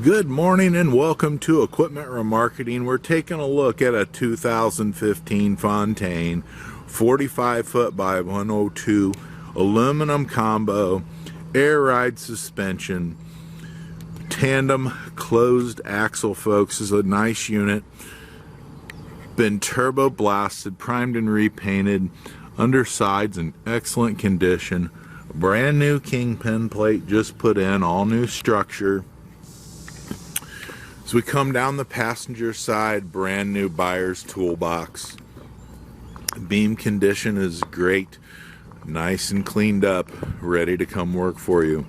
Good morning and welcome to Equipment Remarketing. We're taking a look at a 2015 Fontaine 45 foot by 102 aluminum combo air ride suspension tandem closed axle, folks. Is a nice unit. Been turbo blasted, primed and repainted. Undersides in excellent condition. Brand new kingpin plate just put in, all new structure. As we come down the passenger side, brand new buyer's toolbox. Beam condition is great, nice and cleaned up, ready to come work for you.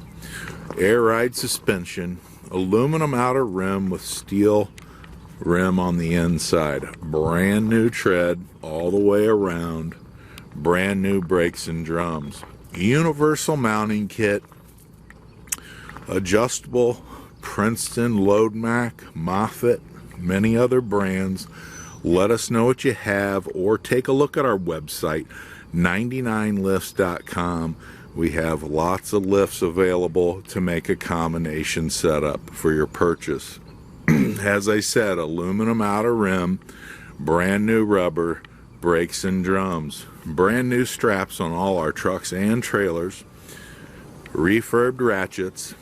Air ride suspension, aluminum outer rim with steel rim on the inside. Brand new tread all the way around. Brand new brakes and drums. Universal mounting kit, adjustable Princeton, Moffett, many other brands. Let us know what you have, or take a look at our website, 99lifts.com. We have lots of lifts available to make a combination setup for your purchase. As I said, aluminum outer rim, brand new rubber, brakes and drums, brand new straps on all our trucks and trailers, refurbed ratchets.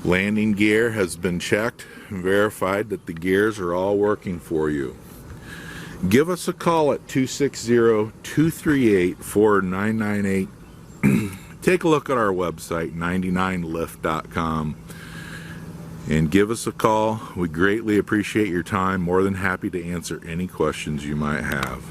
Landing gear has been checked and verified that the gears are all working for you. Give us a call at 260-238-4998. Take a look at our website, 99lift.com, and give us a call. We greatly appreciate your time. More than happy to answer any questions you might have.